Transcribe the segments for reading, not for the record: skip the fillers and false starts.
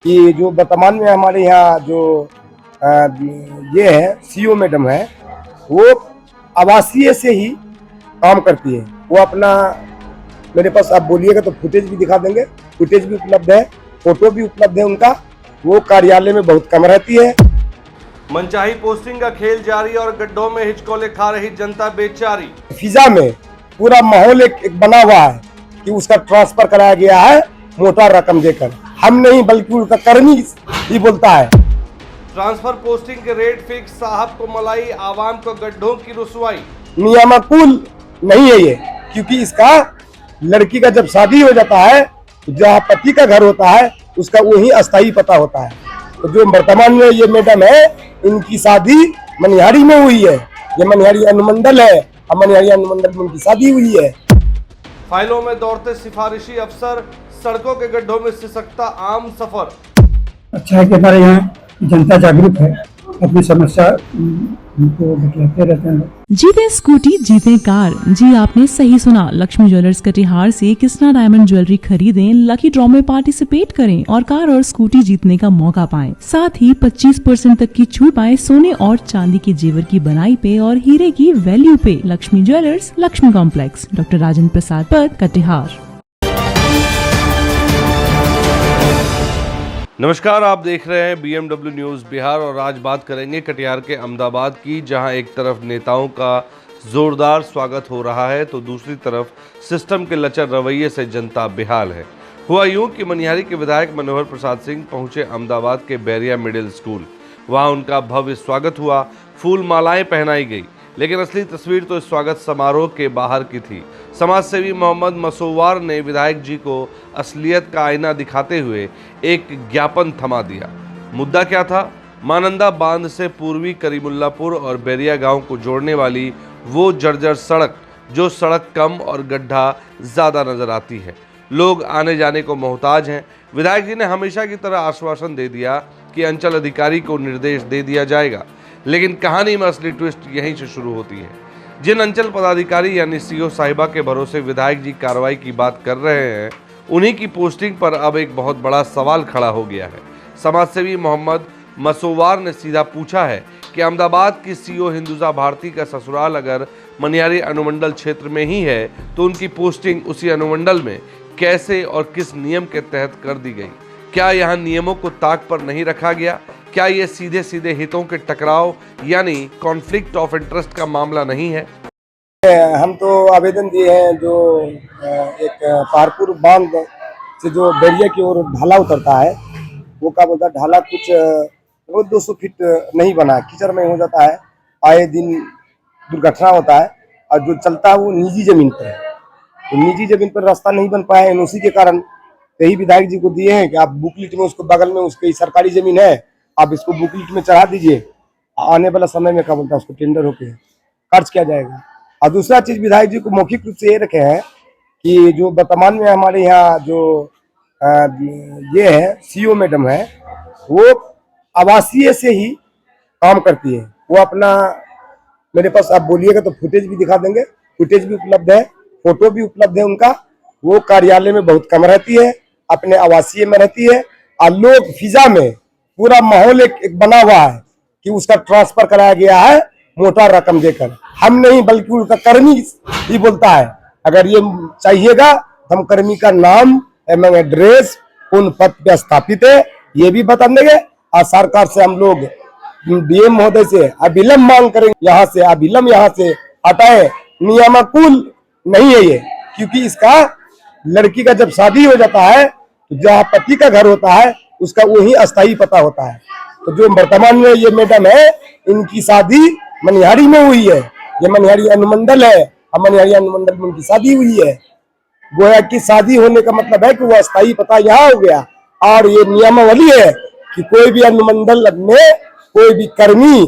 कि जो वर्तमान में हमारे यहाँ जो ये है सीईओ मैडम है, वो आवासीय से ही काम करती है। वो अपना, मेरे पास आप बोलिएगा तो फुटेज भी दिखा देंगे, फुटेज भी उपलब्ध है, फोटो भी उपलब्ध है उनका। वो कार्यालय में बहुत कम रहती है। मनचाही पोस्टिंग का खेल जारी और गड्ढों में हिचकोले खा रही जनता बेचारी। फिजा में पूरा माहौल एक बना हुआ है कि उसका ट्रांसफर कराया गया है मोटा रकम देकर। हम नहीं बल्कि उसका कर्मी ही बोलता है। ट्रांसफर पोस्टिंग के रेट फिक्स, साहब को मलाई, आवाम को गड्ढों की रुसवाई। नियमानुकूल नहीं है ये, क्योंकि इसका लड़की का जब शादी हो जाता है, जहाँ पति का घर होता है उसका वही अस्थायी पता होता है। तो जो वर्तमान में ये मैडम है, इनकी शादी मनिहारी में हुई है। ये मनिहारी अनुमंडल है, मनिहारी अनुमंडल में उनकी शादी हुई है। फाइलों में दौड़ते सिफारिशी अफसर, सड़कों के गड्ढों में सिसकता आम सफर। अच्छा है कि हमारे यहाँ जनता जागरूक है, अपनी समस्या उनको बतलाते रहते हैं। जीते स्कूटी जीते कार। जी आपने सही सुना, लक्ष्मी ज्वेलर्स कटिहार से कृष्णा डायमंड ज्वेलरी खरीदें, लकी ड्रॉ में पार्टिसिपेट करें और कार और स्कूटी जीतने का मौका पाएं। साथ ही 25% तक की छूट पाएं सोने और चांदी के जेवर की बनाई पे और हीरे की वैल्यू पे। Lakshmi jewellers, Lakshmi complex, doctor Rajendra Prasad पथ, कटिहार। नमस्कार, आप देख रहे हैं BMW न्यूज़ बिहार और आज बात करेंगे कटिहार के अहमदाबाद की, जहां एक तरफ नेताओं का जोरदार स्वागत हो रहा है तो दूसरी तरफ सिस्टम के लचर रवैये से जनता बेहाल है। हुआ यूं कि मनिहारी के विधायक मनोहर प्रसाद सिंह पहुंचे अहमदाबाद के बैरिया मिडिल स्कूल। वहां उनका भव्य स्वागत हुआ, फूल मालाएं पहनाई गई, लेकिन असली तस्वीर तो इस स्वागत समारोह के बाहर की थी। समाजसेवी मोहम्मद मसूवार ने विधायक जी को असलियत का आईना दिखाते हुए एक ज्ञापन थमा दिया। मुद्दा क्या था? मानंदा बांध से पूर्वी करीमुल्लापुर और बैरिया गांव को जोड़ने वाली वो जर्जर सड़क, जो सड़क कम और गड्ढा ज़्यादा नजर आती है। लोग आने जाने को मोहताज हैं। विधायक जी ने हमेशा की तरह आश्वासन दे दिया कि अंचल अधिकारी को निर्देश दे दिया जाएगा, लेकिन कहानी में असली ट्विस्ट यहीं से शुरू होती है। जिन अंचल पदाधिकारी यानी सीओ साहिबा के भरोसे विधायक जी कार्रवाई की बात कर रहे हैं, उन्हीं की पोस्टिंग पर अब एक बहुत बड़ा सवाल खड़ा हो गया है। समाजसेवी मोहम्मद मसूवार ने सीधा पूछा है कि अहमदाबाद की सीओ हिंदुजा भारती का ससुराल अगर मनिहारी अनुमंडल क्षेत्र में ही है तो उनकी पोस्टिंग उसी अनुमंडल में कैसे और किस नियम के तहत कर दी गई? क्या यहाँ नियमों को ताक पर नहीं रखा गया? क्या ये सीधे सीधे हितों के टकराव यानी कॉन्फ्लिक्ट ऑफ इंटरेस्ट का मामला नहीं है? हम तो आवेदन दिए हैं, जो एक पारपुर बांध से जो बैरिया की ओर ढाला उतरता है, वो क्या बोलता है, ढाला कुछ वो 200 फीट नहीं बना, कीचड़ में हो जाता है, आए दिन दुर्घटना होता है। और जो चलता है वो निजी जमीन पर है, तो निजी जमीन पर रास्ता नहीं बन पाया है। उसी के कारण यही विधायक जी को दिए हैं कि आप बुकलिट में उसको बगल में उसकी सरकारी जमीन है, आप इसको बुकलिट में चढ़ा दीजिए। आने वाला समय में क्या बोलता है, उसको टेंडर होके खर्च किया जाएगा। और दूसरा चीज विधायक जी को मौखिक रूप से ये रखे हैं कि जो वर्तमान में हमारे यहाँ जो ये है सीईओ मैडम है, वो आवासीय से ही काम करती है। वो अपना, मेरे पास आप बोलिएगा तो फुटेज भी दिखा देंगे, फुटेज भी उपलब्ध है, फोटो भी उपलब्ध है उनका। वो कार्यालय में बहुत कम रहती है, अपने आवासीय में रहती है। और लोग फिजा में पूरा माहौल एक बना हुआ है कि उसका ट्रांसफर कराया गया है मोटा रकम देकर। हम नहीं बल्कि उसका कर्मी ही बोलता है। अगर ये चाहिएगा हम कर्मी का नाम एवं एड्रेस उन पद पे स्थापित है ये भी बता देंगे। और सरकार से हम लोग डीएम महोदय से अविलंब मांग करेंगे, यहाँ से अविलंब यहाँ से हटाए। नियमानुकूल नहीं है ये, क्योंकि इसका लड़की का जब शादी हो जाता है, तो जहाँ पति का घर होता है उसका वही अस्थायी पता होता है। तो जो वर्तमान में ये मैडम है, इनकी शादी मनिहारी में हुई है। ये मनिहारी अनुमंडल है, मनिहारी अनुमंडल में उनकी शादी हुई है। गोया की शादी होने का मतलब है कि वो अस्थायी पता यहाँ हो गया। और ये नियमावली है कि कोई भी अनुमंडल में कोई भी कर्मी,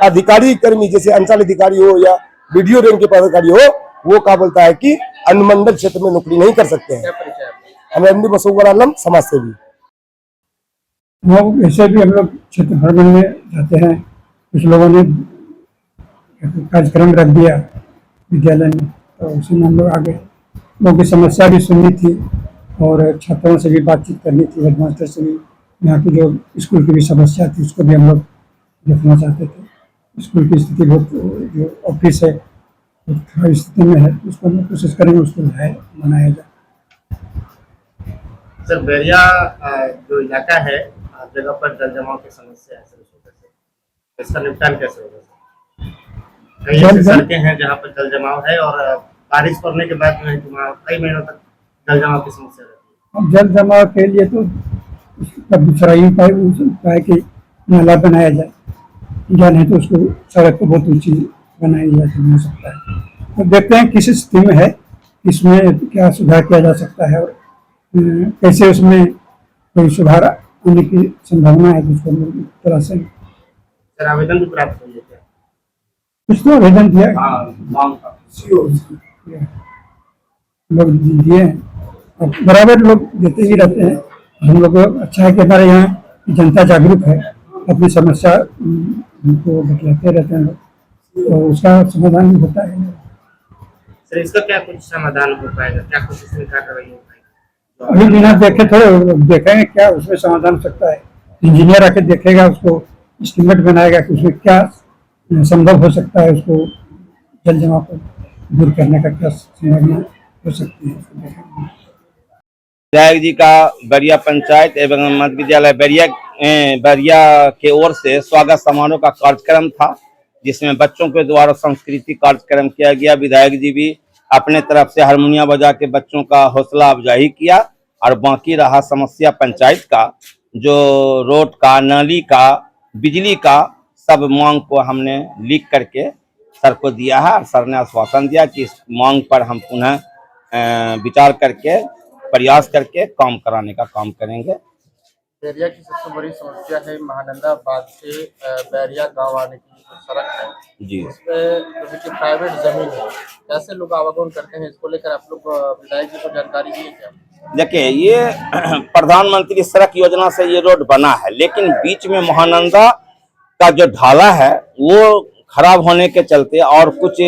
अधिकारी कर्मी जैसे अंचल अधिकारी हो या वीडियो रैंक के पदाधिकारी हो, वो क्या बोलता है कि अनुमंडल क्षेत्र में नौकरी नहीं कर सकते हैं। हम एमडी मसूवर आलम, समाज सेवी। वैसे भी हम लोग क्षेत्र भ्रमण में जाते हैं। कुछ लोगों ने कार्यक्रम रख दिया विद्यालय में, तो उसी में हम लोग आगे लोगों की समस्या भी सुननी थी। और छात्रों से भी बातचीत करनी थी, हेडमास्टर से भी। यहाँ की जो स्कूल की भी समस्या थी उसको भी हम लोग देखना चाहते थे। स्कूल की स्थिति बहुत, जो ऑफिस है बहुत खराब स्थिति में है, उसको हम लोग कोशिश करेंगे उसको बनाया जाए। सर बैरिया जो इलाका है, जगह पर जल जमाव की समस्या है सर, इसका निपटान कैसे होगा सर? कई ऐसी सड़कें हैं जहाँ पर जल जमाव है और बारिश पड़ने के बाद जो है कई महीनों तक जल जमाव की समस्या रहती है। अब जल जमाव के लिए तो उसका दूसरा ही उपाय कि नाला बनाया जाए, या नहीं तो उसको सड़क को बहुत ऊंची बनाई जाए तो हो सकता है। तो देखते हैं किस स्थिति में है, इसमें क्या सुधार किया जा सकता है और कैसे उसमें कोई सुधार आने की संभावना है, जिसको तरह से सर आवेदन भी प्राप्त हुई है क्या? कुछ तो आवेदन दिया लोग दिए हैं, और बराबर लोग देते ही रहते हैं। हम लोग को अच्छा है कि हमारे यहाँ जनता जागरूक है, अपनी समस्या उनको बतलाते रहते हैं लोग, तो उसका समाधान भी होता है। सर इसका क्या कुछ समाधान हो पाएगा, क्या कुछ इसमें कार्रवाई हो पाएगी? अभी बिना देखे थोड़े देखेंगे क्या उसमें समाधान हो सकता है। इंजीनियर आके देखेगा, उसको एस्टिमेट बनाएगा कि उसमें क्या संभव हो सकता है, उसको जल जमाव को दूर करने का क्या संभावना हो सकती है। विधायक जी का बैरिया पंचायत एवं मध्य विद्यालय बैरिया के ओर से स्वागत समारोह का कार्यक्रम था, जिसमें बच्चों के द्वारा सांस्कृतिक कार्यक्रम किया गया। विधायक जी भी अपने तरफ से हारमोनिया बजा के बच्चों का हौसला अफजाई किया, और बाकी रहा समस्या पंचायत का, जो रोड का, नाली का, बिजली का, सब मांग को हमने लिख करके सर को दिया है। और सर ने आश्वासन दिया कि इस मांग पर हम पुनः विचार करके, प्रयास करके काम कराने का काम करेंगे। बैरिया की सबसे बड़ी समस्या है महानंदा बाग से बैरिया गांव आने की सड़क है जी, उस पे जो प्राइवेट जमीन है, कैसे लोग आवागमन करते हैं, इसको लेकर आप लोग विधायक जी को जानकारी दिए क्या? देखिए, ये प्रधानमंत्री सड़क योजना से ये रोड बना है, लेकिन बीच में महानंदा का जो ढाला है वो खराब होने के चलते और कुछ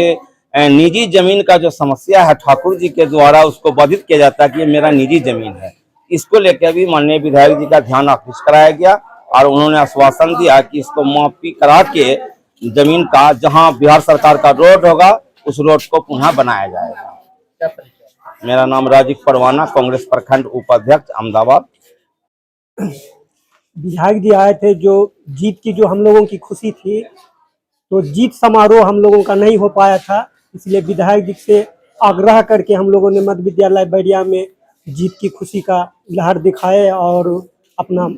निजी जमीन का जो समस्या है, ठाकुर जी के द्वारा उसको बाधित किया जाता है कि ये मेरा निजी जमीन है। इसको लेकर भी माननीय विधायक जी का ध्यान आकृष्ट कराया गया, और उन्होंने आश्वासन दिया कि इसको माफी करा के जमीन का, जहां बिहार सरकार का रोड होगा, उस रोड को पुनः बनाया जाएगा। क्या परिचय? मेरा नाम राजीव परवाना, कांग्रेस प्रखंड उपाध्यक्ष, अहमदाबाद। विधायक जी आए थे, जो जीत की जो हम लोगों की खुशी थी, तो जीत समारोह हम लोगों का नहीं हो पाया था, इसलिए विधायक जी से आग्रह करके हम लोगों ने मध्य विद्यालय बैरिया में जीत की खुशी का लहर दिखाए और अपना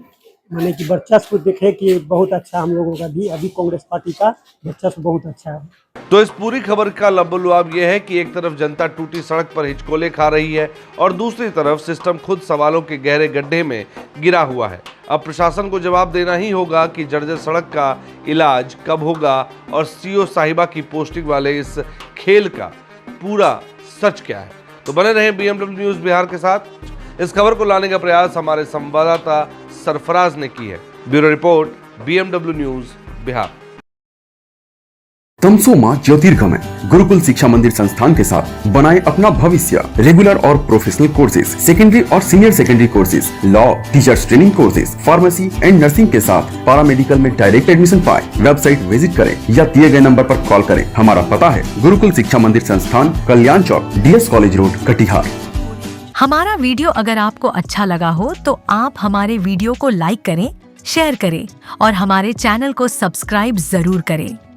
माने कि वर्चस्व देखे कि बहुत अच्छा हम लोगों का भी अभी कांग्रेस पार्टी का वर्चस्व बहुत अच्छा है। तो इस पूरी खबर का लबोलुआब यह है कि एक तरफ जनता टूटी सड़क पर हिचकोले खा रही है और दूसरी तरफ सिस्टम खुद सवालों के गहरे गड्ढे में गिरा हुआ है। अब प्रशासन को जवाब देना ही होगा कि जर्जर सड़क का इलाज कब होगा और सीओ साहिबा की पोस्टिंग वाले इस खेल का पूरा सच क्या है। तो बने रहें BMW न्यूज बिहार के साथ। इस खबर को लाने का प्रयास हमारे संवाददाता सरफराज ने की है। Bureau report, BMW news Bihar. Tamasoma Jyotirgamaya Gurukul Shiksha Mandir संस्थान के साथ बनाए अपना भविष्य। रेगुलर और प्रोफेशनल कोर्सेज, सेकेंडरी और senior secondary courses, law, teachers training courses, pharmacy and nursing के साथ पैरामेडिकल में डायरेक्ट एडमिशन पाए। वेबसाइट विजिट करें या दिए गए नंबर पर कॉल करें। हमारा पता है गुरुकुल शिक्षा मंदिर संस्थान, कल्याण चौक, DS कॉलेज रोड, कटिहार। हमारा वीडियो अगर आपको अच्छा लगा हो तो आप हमारे वीडियो को लाइक करें, शेयर करें और हमारे चैनल को सब्सक्राइब जरूर करें।